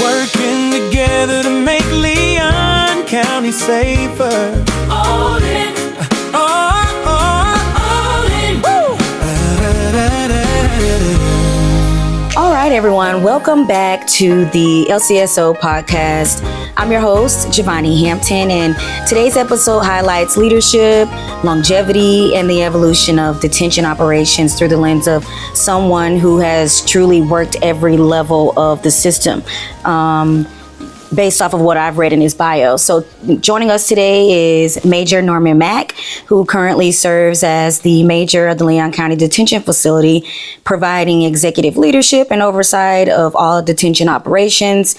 Working together to make Leon County safer. All in. All in. Woo! All right, everyone. Welcome back to the LCSO podcast. I'm your host, Giovanni Hampton, and today's episode highlights leadership, longevity, and the evolution of detention operations through the lens of someone who has truly worked every level of the system, based off of what I've read in his bio. So joining us today is Major Norman Mack, who currently serves as the Major of the Leon County Detention Facility, providing executive leadership and oversight of all detention operations.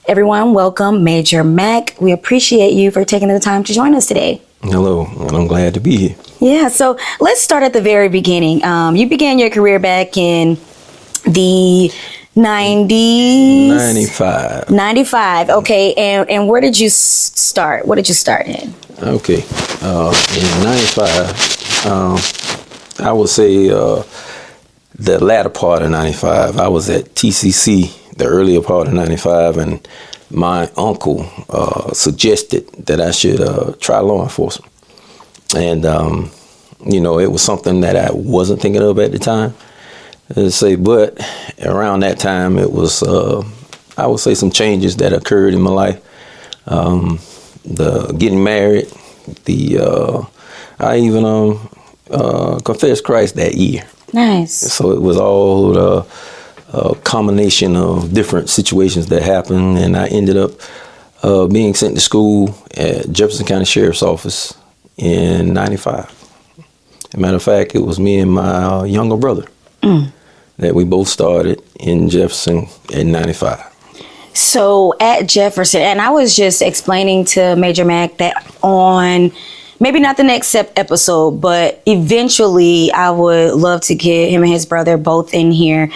Everyone, welcome Major Mack. We appreciate you for taking the time to join us today. Hello, and I'm glad to be here. Yeah, so let's start at the very beginning. You began your career back in the 90s? 95, okay. And where did you start? What did you start in? Okay, in 95, I would say the latter part of 95, I was at TCC, the earlier part of 95, and my uncle suggested that I should try law enforcement. And, it was something that I wasn't thinking of at the time. But around that time, it was, I would say, some changes that occurred in my life. The getting married, I even confessed Christ that year. Nice. So it was all a combination of different situations that happened, and I ended up being sent to school at Jefferson County Sheriff's Office in 95. As a matter of fact, it was me and my younger brother that we both started in Jefferson in 95. So at Jefferson, and I was just explaining to Major Mack that on maybe not the next episode, but eventually I would love to get him and his brother both in here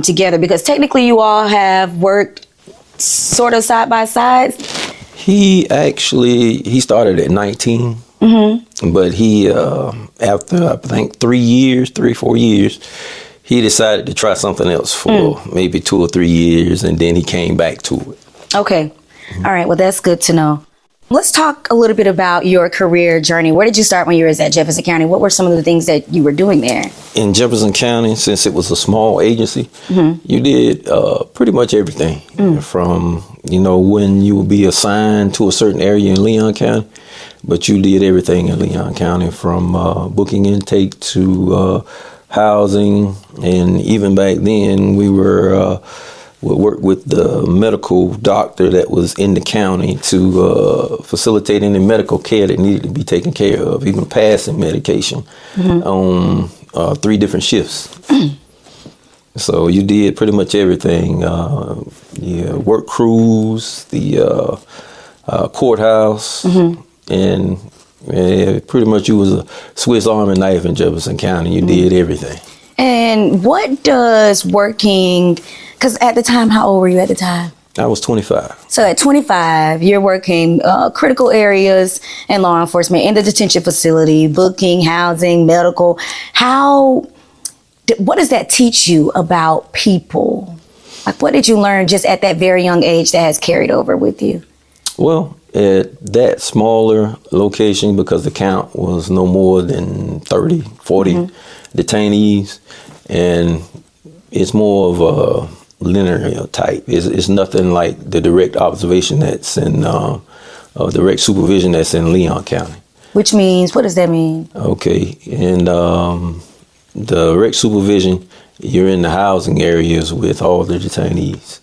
together, because technically you all have worked sort of side by side. He started at 19, but he, after I think 3 or 4 years, he decided to try something else for maybe 2 or 3 years, and then he came back to it. Okay. All right. Well, that's good to know. Let's talk a little bit about your career journey. Where did you start when you were at Jefferson County? What were some of the things that you were doing there? In Jefferson County, since it was a small agency, you did pretty much everything from, when you would be assigned to a certain area in Leon County, but you did everything in Leon County from booking intake to housing. And even back then, we would work with the medical doctor that was in the county to facilitate any medical care that needed to be taken care of, even passing medication on 3 different shifts. So you did pretty much everything. Work crews, the courthouse, and pretty much you was a Swiss Army knife in Jefferson County. You did everything. And what does working... Because at the time, how old were you at the time? I was 25. So at 25, you're working critical areas in law enforcement in the detention facility, booking, housing, medical. What does that teach you about people? Like, what did you learn just at that very young age that has carried over with you? Well, at that smaller location, because the count was no more than 30, 40 detainees, and it's more of a linear type. It's nothing like the direct observation that's in direct supervision that's in Leon County. Which means, what does that mean? Okay, and the direct supervision, you're in the housing areas with all the detainees.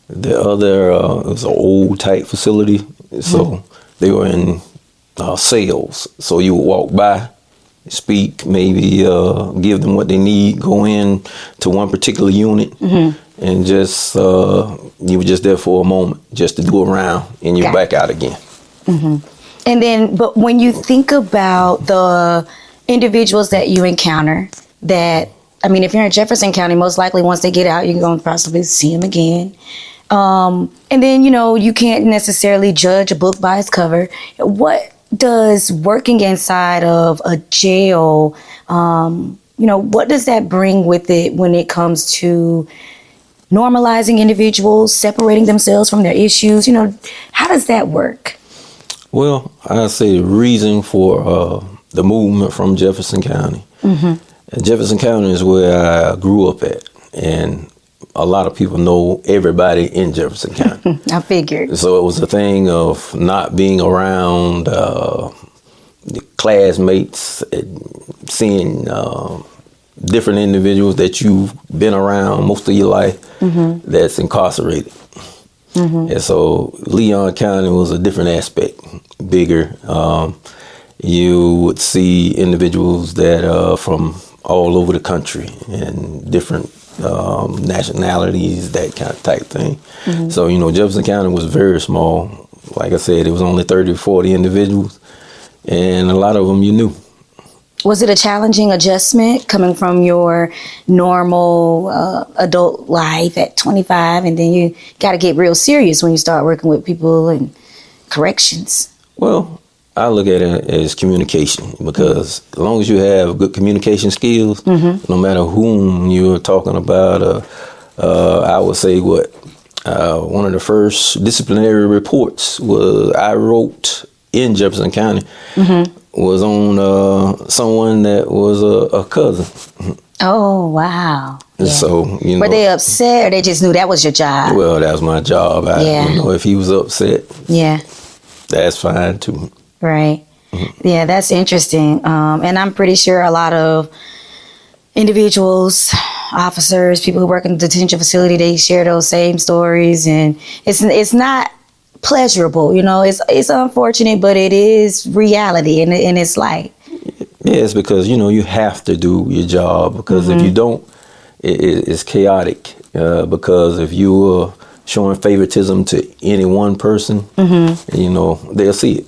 The other, it was an old type facility, so they were in cells. So you would walk by, speak, maybe give them what they need, go in to one particular unit, and just you were just there for a moment, just to do a round, and you're back out again. And then, but when you think about the individuals that you encounter, if you're in Jefferson County, most likely once they get out, you're going to possibly see them again. And then, you can't necessarily judge a book by its cover. What does working inside of a jail, what does that bring with it when it comes to normalizing individuals, separating themselves from their issues? How does that work? Well, I say the reason for the movement from Jefferson County. Jefferson County is where I grew up at, and a lot of people know everybody in Jefferson County. I figured. So it was a thing of not being around the classmates, seeing different individuals that you've been around most of your life that's incarcerated. And so Leon County was a different aspect, bigger. You would see individuals that from all over the country and different nationalities, that kind of type thing. So, Jefferson County was very small. Like I said, it was only 30 or 40 individuals, and a lot of them you knew. Was it a challenging adjustment coming from your normal adult life at 25, and then you got to get real serious when you start working with people and corrections? Well, I look at it as communication, because as long as you have good communication skills, no matter whom you're talking about, I would say one of the first disciplinary reports I wrote in Jefferson County was on someone that was a cousin. Oh, wow. Yeah. So, were they upset, or they just knew that was your job? Well, that was my job. If he was upset, that's fine too. Right. Yeah, that's interesting. And I'm pretty sure a lot of individuals, officers, people who work in the detention facility, they share those same stories, and it's not pleasurable, it's unfortunate, but it is reality, and it's like. Yeah, it's because, you have to do your job, because if you don't, it's chaotic, because if you are showing favoritism to any one person, they'll see it.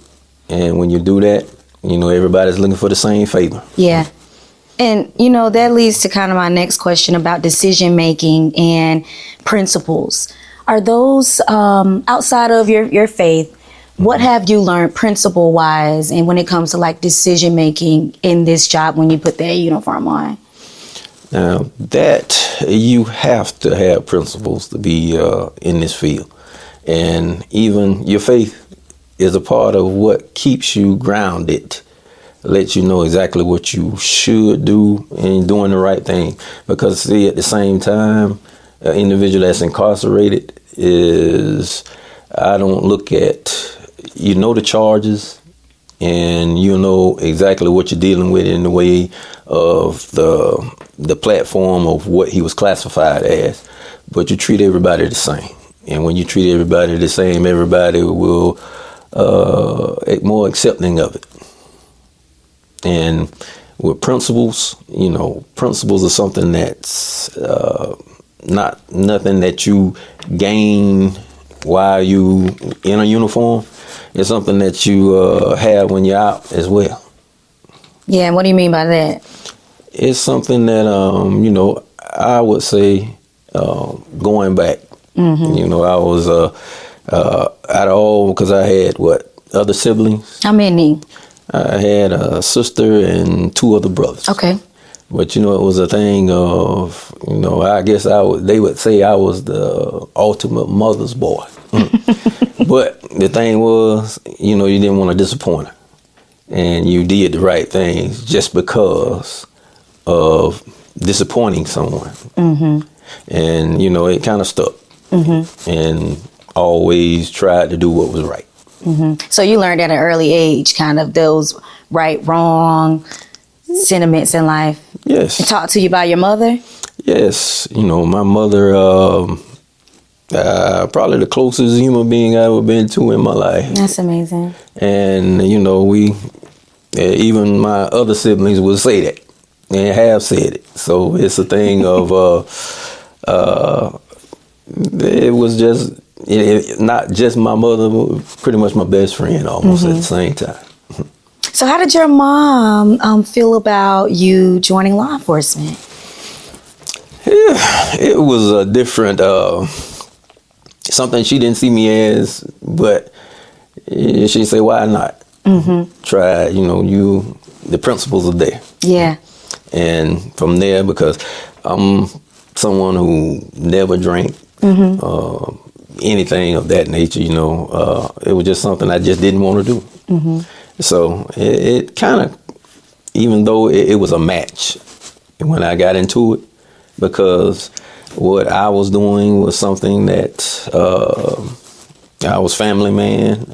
And when you do that, everybody's looking for the same favor. Yeah. And, that leads to kind of my next question about decision making and principles. Are those outside of your faith? What have you learned principle wise, and when it comes to like decision making in this job when you put that uniform on? Now, that you have to have principles to be in this field. And even your faith is a part of what keeps you grounded, lets you know exactly what you should do and doing the right thing. Because, see, at the same time, an individual that's incarcerated I don't look at, the charges, and you know exactly what you're dealing with in the way of the platform of what he was classified as, but you treat everybody the same. And when you treat everybody the same, everybody will more accepting of it. And with principles, principles are something that's nothing that you gain while you in a uniform. It's something that you have when you're out as well. Yeah, and what do you mean by that? It's something that, I would say going back, I was out of all, because I had other siblings. How many? I had a sister and 2 other brothers. Okay. But, it was a thing of, I guess they would say I was the ultimate mother's boy. But the thing was, you didn't want to disappoint her. And you did the right things just because of disappointing someone. And, it kind of stuck. And always tried to do what was right. So you learned at an early age kind of those right, wrong sentiments in life. Yes. And talk to you about your mother? Yes. My mother, probably the closest human being I've ever been to in my life. That's amazing. And, we, even my other siblings would say that and have said it. So it's a thing of, it was just, not just my mother, but pretty much my best friend almost at the same time. So how did your mom feel about you joining law enforcement? Yeah, it was a different, something she didn't see me as, but she said, why not? Try, the principles are there. Yeah. And from there, because I'm someone who never drank, anything of that nature, it was just something I just didn't want to do. So it kind of, even though it was a match when I got into it, because what I was doing was something that I was family man,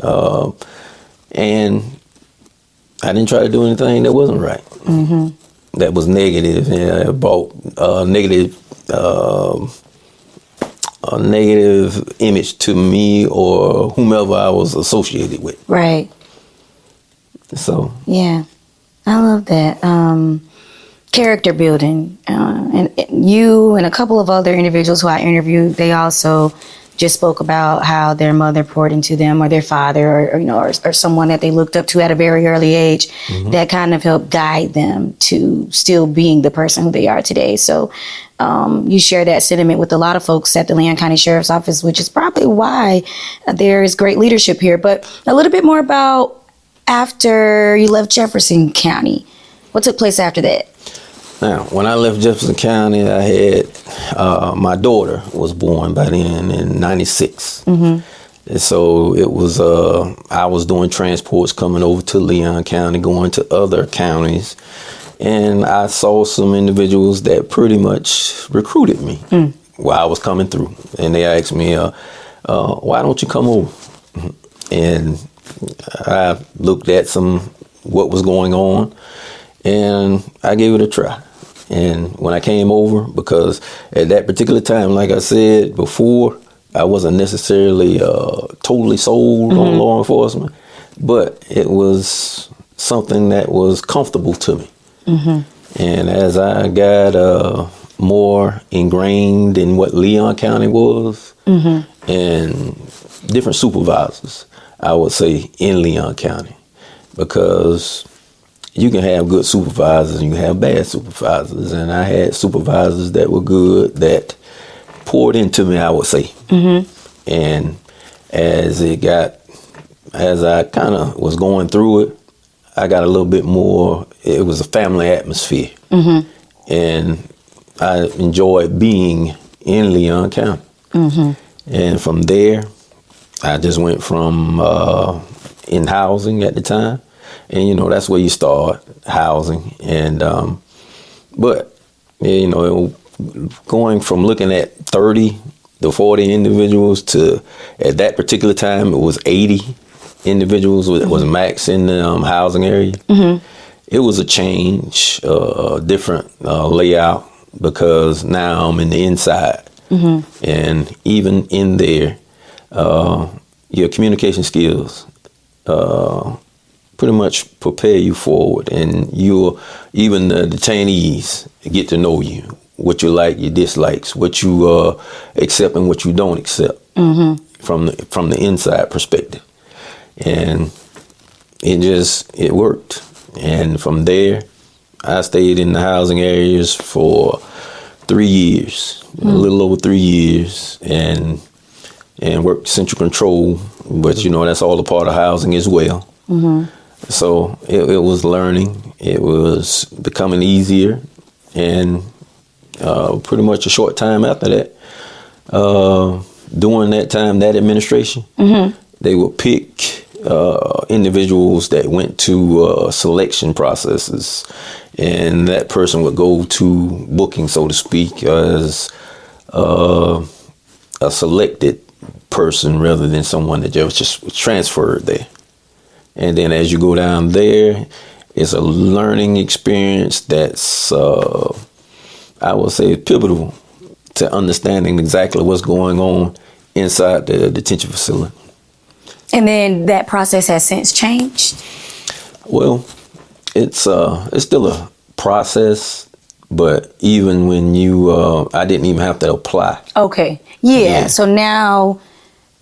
and I didn't try to do anything that wasn't right. That was negative, and brought a negative image to me or whomever I was associated with. Right. So yeah, I love that. Character building, and you and a couple of other individuals who I interviewed, they also just spoke about how their mother poured into them, or their father, or someone that they looked up to at a very early age, that kind of helped guide them to still being the person who they are today. So you share that sentiment with a lot of folks at the Leon County Sheriff's Office, which is probably why there is great leadership here. But a little bit more about after you left Jefferson County. What took place after that? Now, when I left Jefferson County, I had my daughter was born by then in '96. And so it was, I was doing transports coming over to Leon County, going to other counties. And I saw some individuals that pretty much recruited me while I was coming through. And they asked me, why don't you come over? And I looked at what was going on, and I gave it a try. And when I came over, because at that particular time, like I said before, I wasn't necessarily totally sold on law enforcement, but it was something that was comfortable to me. And as I got more ingrained in what Leon County was, and different supervisors, I would say, in Leon County, because you can have good supervisors and you can have bad supervisors. And I had supervisors that were good, that poured into me, I would say. And as I kind of was going through it, I got a little bit more, it was a family atmosphere. And I enjoyed being in Leon County. And from there, I just went from in housing at the time. And, that's where you start, housing. And, but, going from looking at 30 to 40 individuals to, at that particular time, it was 80 individuals was max in the housing area. It was a change, different layout, because now I'm in the inside. And even in there, your communication skills pretty much prepare you forward, and even the detainees get to know you, what you like, your dislikes, what you accept and what you don't accept from the inside perspective. And it worked. And from there, I stayed in the housing areas for 3 years, a little over 3 years, and worked central control. But that's all a part of housing as well. So it was learning. It was becoming easier, and pretty much a short time after that, during that time, that administration, they would pick individuals that went to selection processes, and that person would go to booking, so to speak, as a selected person rather than someone that just was transferred there. And then as you go down there, it's a learning experience that's, I would say, pivotal to understanding exactly what's going on inside the detention facility. And then that process has since changed? Well, it's still a process, but even when I didn't even have to apply. Okay. Yeah. So now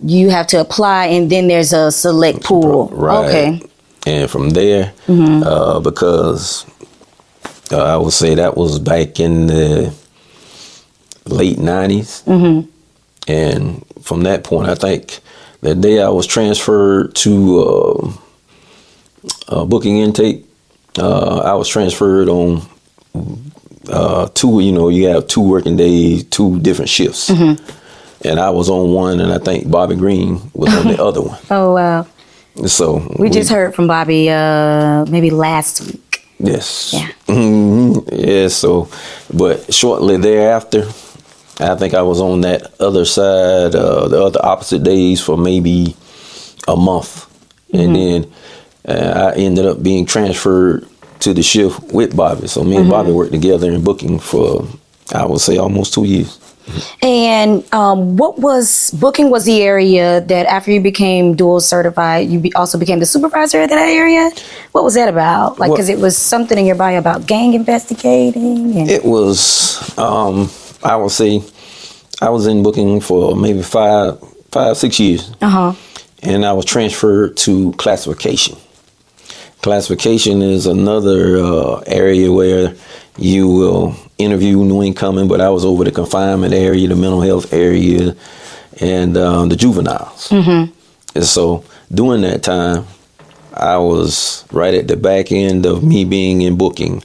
you have to apply, and then there's a select pool. Right. Okay. And from there, because I would say that was back in the late 90s. And from that point, I think that day I was transferred to booking intake, I was transferred on two, you have 2 working days, 2 different shifts. And I was on one, and I think Bobby Green was on the other one. Oh, wow. So We just heard from Bobby maybe last week. Yes. Yeah. Yeah, so, but shortly thereafter, I think I was on that other side, the other opposite days for maybe a month. And then I ended up being transferred to the shift with Bobby. So me and Bobby worked together in booking for, I would say, almost 2 years. And booking was the area that after you became dual certified, you also became the supervisor of that area? What was that about? Like, because it was something in your bio about gang investigating? And it was, I would say, I was in booking for maybe 5-6 years. And I was transferred to classification. Classification is another area where you will interview new incoming, but I was over the confinement area, the mental health area, and the juveniles. And so during that time, I was right at the back end of me being in booking.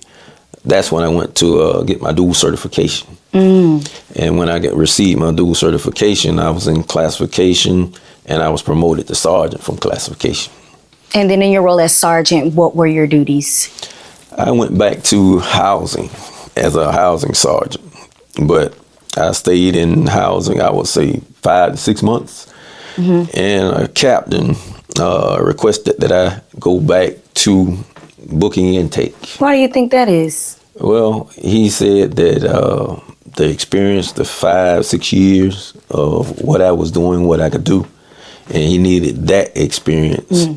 That's when I went to get my dual certification. And when I received my dual certification, I was in classification, and I was promoted to sergeant from classification. And then in your role as sergeant, what were your duties? I went back to housing as a housing sergeant, but I stayed in housing, I would say 5 to 6 months. And a captain requested that I go back to booking intake. Why do you think that is? Well, he said that the experience, the 5-6 years of what I was doing, what I could do, and he needed that experience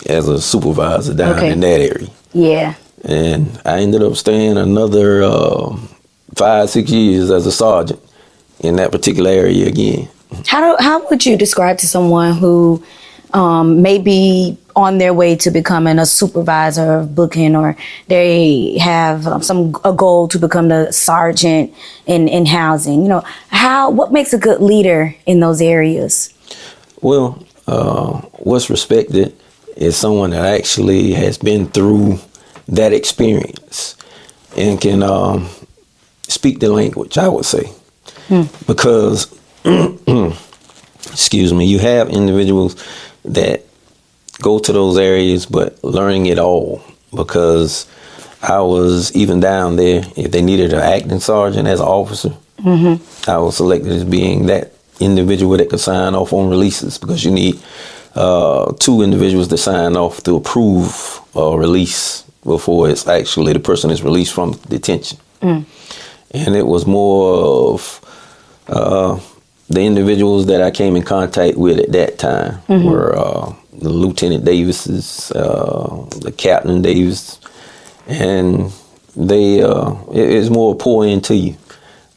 as a supervisor down in that area. Yeah. And I ended up staying another 5-6 years as a sergeant in that particular area again. How would you describe to someone who may be on their way to becoming a supervisor of booking, or they have a goal to become the sergeant in housing? What makes a good leader in those areas? Well, what's respected is someone that actually has been through that experience and can speak the language, I would say. Because, excuse me, you have individuals that go to those areas but learning it all. Because I was even down there, if they needed an acting sergeant as an officer, I was selected as being that individual that could sign off on releases, because you need 2 individuals to sign off to approve a release before it's actually the person is released from detention. And it was more of the individuals that I came in contact with at that time were the Lieutenant Davises, the Captain Davis, and they it's more pour into you,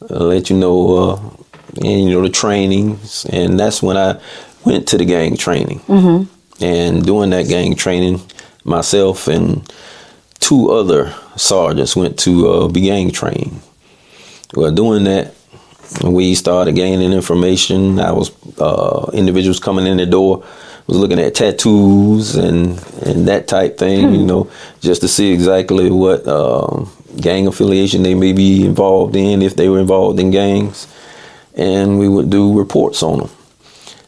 let you know, and the trainings, and that's when I went to the gang training. And during that gang training, myself and 2 other sergeants went to be gang trained. Well, doing that, we started gaining information. I was individuals coming in the door was looking at tattoos and that type thing, just to see exactly what gang affiliation they may be involved in, if they were involved in gangs. And we would do reports on them.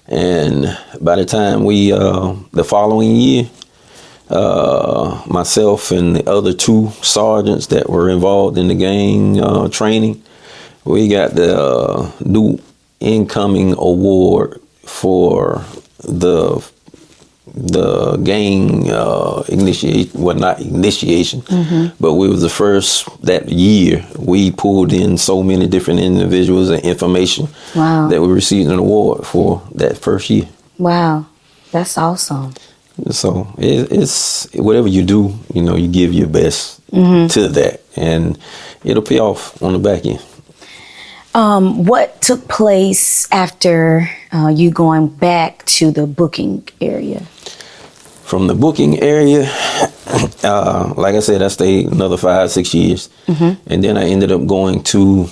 And by the time the following year, myself and the other 2 sergeants that were involved in the gang training, we got the new incoming award for the gang initiation. Well, not initiation, but we was the first that year. We pulled in so many different individuals and information that we received an award for that first year. Wow, that's awesome. So it's whatever you do, you give your best to that, and it'll pay off on the back end. What took place after you going back to the booking area? From the booking area, like I said, I stayed another 5-6 years. And then I ended up going to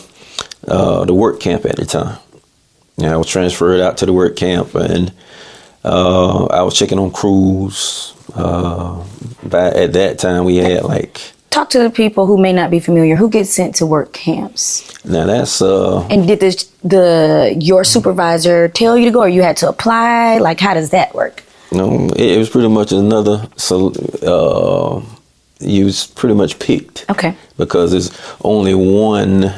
the work camp at the time. I was transferred out to the work camp, and I was checking on crews. At that time, we had like talk to the people who may not be familiar. Who gets sent to work camps? Now that's And did your supervisor tell you to go, or you had to apply? Like, how does that work? No, it was pretty much another. So you was pretty much picked. Okay. Because there's only one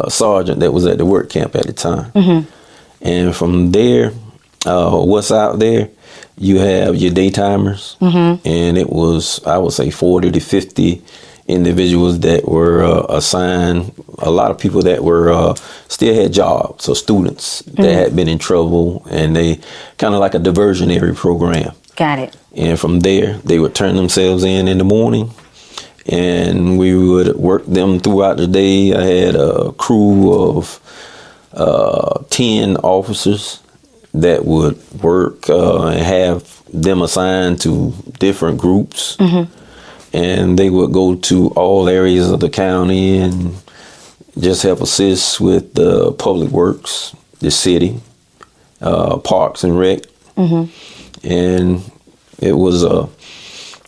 sergeant that was at the work camp at the time, and from there, what's out there, you have your daytimers, and it was, I would say, 40 to 50 individuals that were assigned. A lot of people that were still had jobs, so students that had been in trouble, and they kind of like a diversionary program. Got it. And from there, they would turn themselves in the morning, and we would work them throughout the day. I had a crew of 10 officers that would work and have them assigned to different groups. And they would go to all areas of the county and just help assist with the public works, the city, parks and rec. And it was,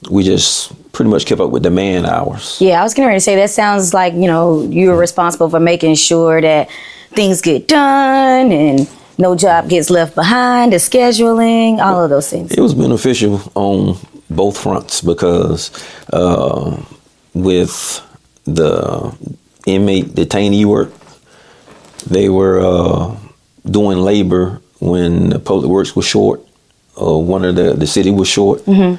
we just pretty much kept up with the man hours. Yeah, I was getting ready to say, that sounds like, you're responsible for making sure that things get done and no job gets left behind, the scheduling, all of those things. It was beneficial on both fronts because with the inmate detainee work, they were doing labor when the public works was short, or one of the city was short. And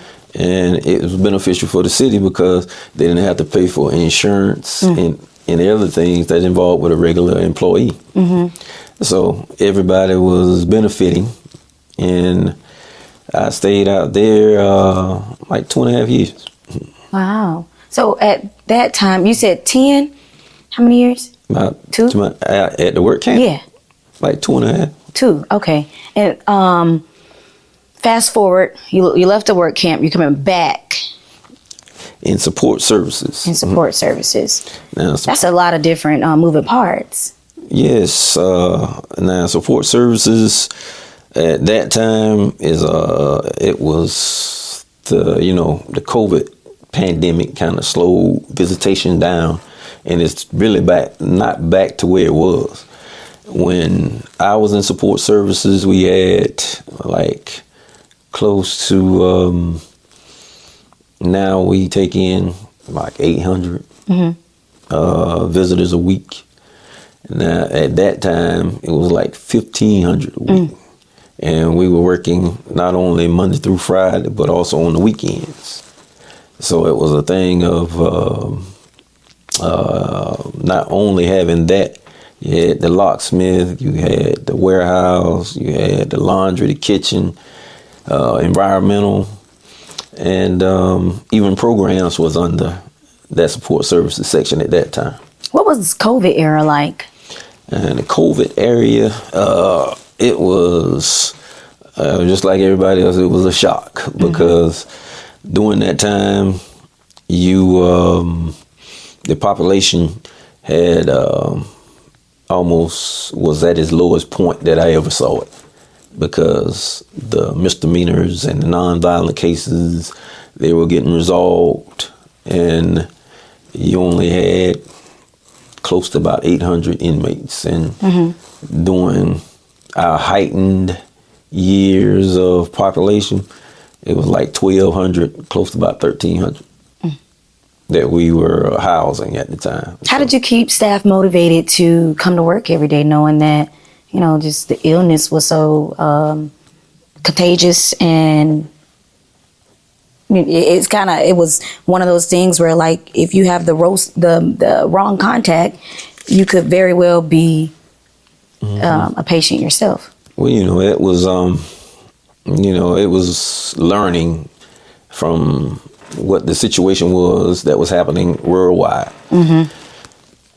it was beneficial for the city because they didn't have to pay for insurance and the other things that involved with a regular employee. So everybody was benefiting, and I stayed out there like 2.5 years. Wow. So at that time, you said 10? How many years? About 2? At the work camp? Yeah. Like 2.5. 2, okay. And fast forward, you left the work camp, you're coming back. In support services. In support services. Now, that's a lot of different moving parts. Yes. Now, support services at that time it was the COVID pandemic kind of slowed visitation down, and it's really not back to where it was. When I was in support services, we had like close to now we take in like 800 visitors a week. Now, at that time, it was like 1,500 a week. And we were working not only Monday through Friday, but also on the weekends. So it was a thing of not only having that, you had the locksmith, you had the warehouse, you had the laundry, the kitchen, environmental, and even programs was under that support services section at that time. What was COVID era like? And the COVID area, it was just like everybody else. It was a shock because during that time, the population had almost was at its lowest point that I ever saw it, because the misdemeanors and the nonviolent cases, they were getting resolved, and you only had close to about 800 inmates. And during our heightened years of population, it was like 1,200, close to about 1,300 that we were housing at the time. How did you keep staff motivated to come to work every day, knowing that, just the illness was so contagious, and it was one of those things where, like, if you have the wrong contact, you could very well be a patient yourself. Well, it was it was learning from what the situation was that was happening worldwide.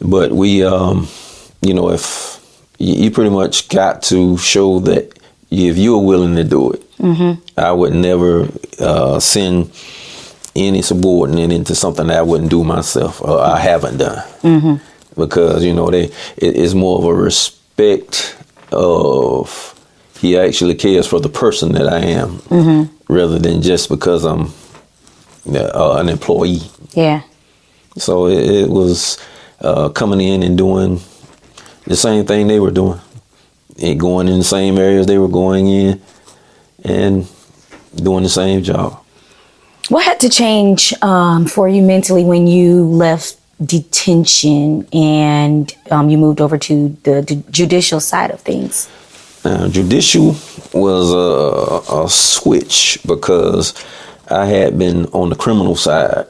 But we if you pretty much got to show that if you're willing to do it. I would never send any subordinate into something that I wouldn't do myself, or I haven't done. Because, it's more of a respect of he actually cares for the person that I am, rather than just because I'm an employee. Yeah. So it was coming in and doing the same thing they were doing, and going in the same areas they were going in, and doing the same job. What had to change for you mentally when you left detention and you moved over to the judicial side of things? Judicial was a switch because I had been on the criminal side.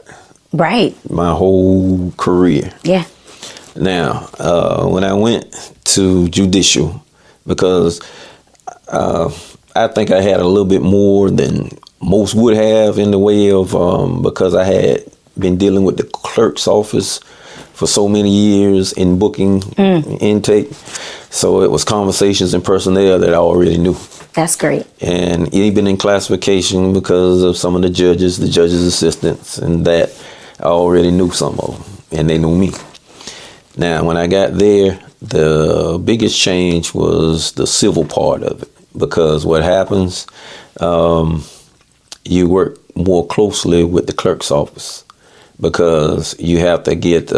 Right. My whole career. Yeah. Now, when I went to judicial, because I think I had a little bit more than most would have in the way of, because I had been dealing with the clerk's office for so many years in booking intake. So it was conversations and personnel that I already knew. That's great. And even in classification, because of some of the judges' assistants, and that I already knew some of them, and they knew me. Now, when I got there, the biggest change was the civil part of it, because what happens, you work more closely with the clerk's office, because you have to get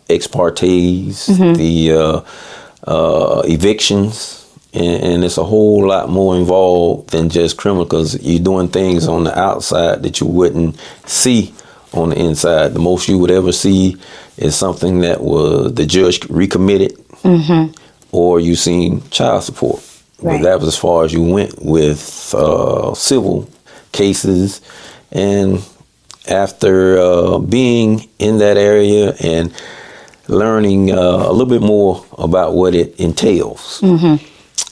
ex partes, the evictions, and it's a whole lot more involved than just criminal, because you're doing things on the outside that you wouldn't see on the inside. The most you would ever see is something that was the judge recommitted, or you seen child support. Right. But that was as far as you went with civil cases. And after being in that area and learning a little bit more about what it entails,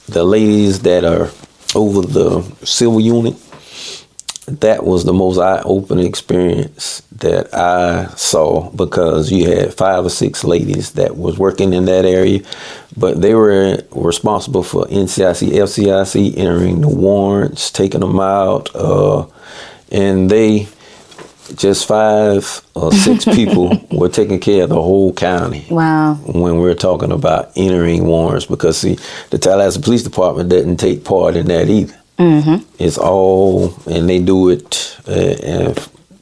the ladies that are over the civil unit, that was the most eye-opening experience that I saw, because you had 5 or 6 ladies that was working in that area, but they were responsible for NCIC, FCIC, entering the warrants, taking them out, and they, just 5 or 6 people were taking care of the whole county. Wow. When we're talking about entering warrants, because see, the Tallahassee Police Department didn't take part in that either. It's all, and they do it, and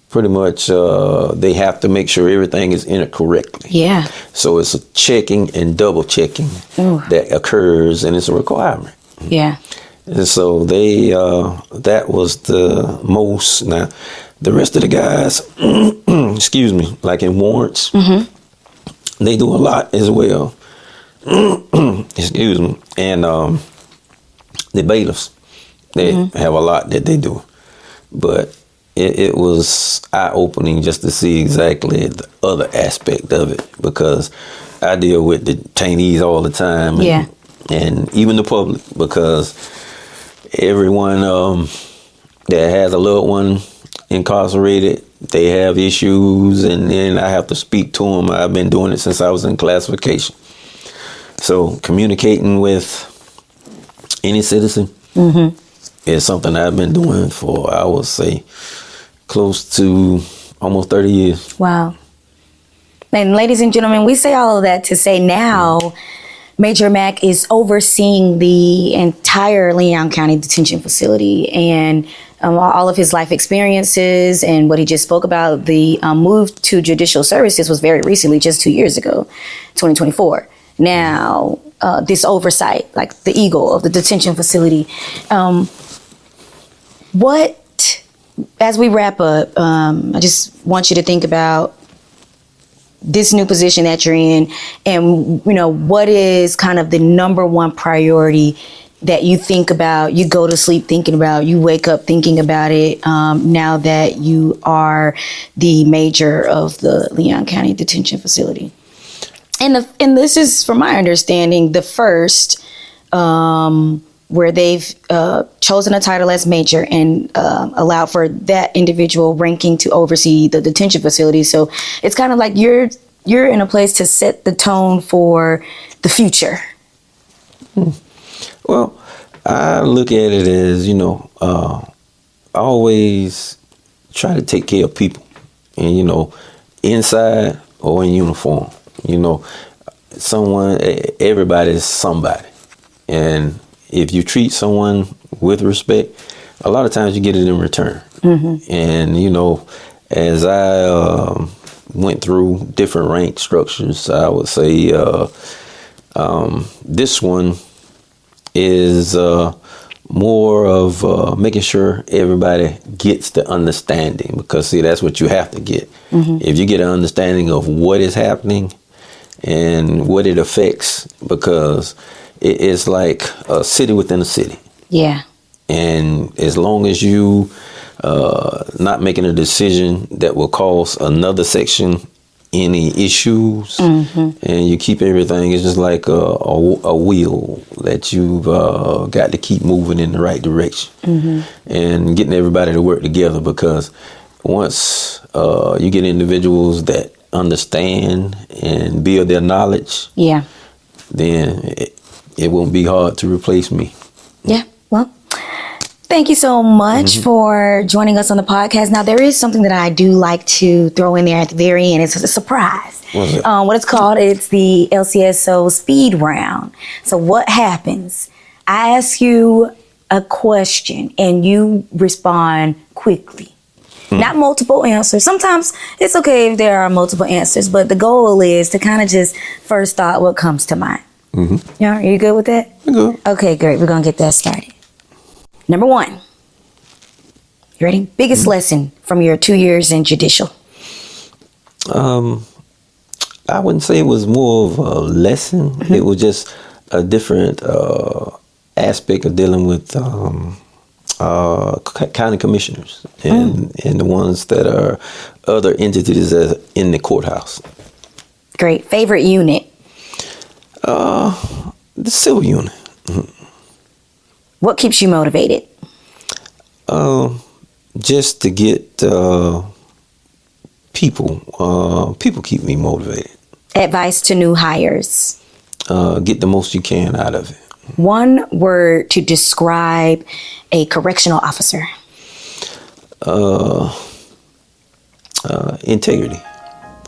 pretty much they have to make sure everything is entered correctly. Yeah. So it's a checking and double checking that occurs, and it's a requirement. Yeah. And so they, that was the most. Now, the rest of the guys, excuse me, like in warrants, they do a lot as well. Excuse me. And the bailiffs, they have a lot that they do. But it was eye-opening just to see exactly the other aspect of it, because I deal with the detainees all the time. And even the public, because everyone that has a loved one incarcerated, they have issues, and then I have to speak to them. I've been doing it since I was in classification. So communicating with any citizen is something I've been doing for, I would say, close to almost 30 years. Wow. And ladies and gentlemen, we say all of that to say now Major Mack is overseeing the entire Leon County Detention Facility, and all of his life experiences and what he just spoke about. The move to judicial services was very recently, just 2 years ago, 2024. Now, this oversight, like the eagle of the detention facility. As we wrap up, I just want you to think about this new position that you're in, and what is kind of the number one priority that you think about, you go to sleep thinking about, you wake up thinking about it, now that you are the major of the Leon County Detention Facility. And this is, from my understanding, the first where they've chosen a title as major and allowed for that individual ranking to oversee the detention facility. So it's kind of like you're in a place to set the tone for the future. Well, I look at it as, I always try to take care of people, and, inside or in uniform, everybody's somebody. And if you treat someone with respect, a lot of times you get it in return. And, as I went through different rank structures. I would say this one is more of making sure everybody gets the understanding, because see, that's what you have to get. If you get an understanding of what is happening and what it affects, because it's like a city within a city. Yeah. And as long as you not making a decision that will cause another section any issues, and you keep everything, it's just like a wheel that you've got to keep moving in the right direction, and getting everybody to work together, because once you get individuals that understand and build their knowledge, then it won't be hard to replace me. Yeah. Well, thank you so much for joining us on the podcast. Now, there is something that I do like to throw in there at the very end. It's a surprise. What's it? What it's called, it's the LCSO speed round. So what happens? I ask you a question and you respond quickly. Not multiple answers. Sometimes it's okay if there are multiple answers, but the goal is to kind of just first thought what comes to mind. Yeah, are you good with that? I'm good. Okay, great. We're going to get that started. Number 1. You ready? Biggest lesson from your 2 years in judicial. I wouldn't say it was more of a lesson. It was just a different aspect of dealing with county commissioners and the ones that are other entities in the courthouse. Great. Favorite unit? The civil unit. What keeps you motivated? Just to get people. People keep me motivated. Advice to new hires? Get the most you can out of it. One word to describe a correctional officer? Integrity.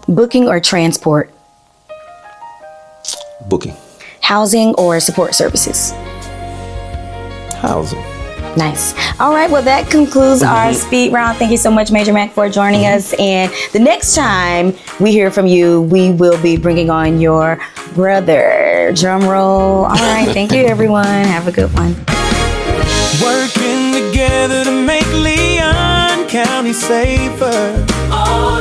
Booking or transport? Booking. Housing or support services? Housing. Nice. All right. Well, that concludes our speed round. Thank you so much, Major Mack, for joining us. And the next time we hear from you, we will be bringing on your brother. Drum roll. All right. Thank you, everyone. Have a good one. Working together to make Leon County safer. Oh,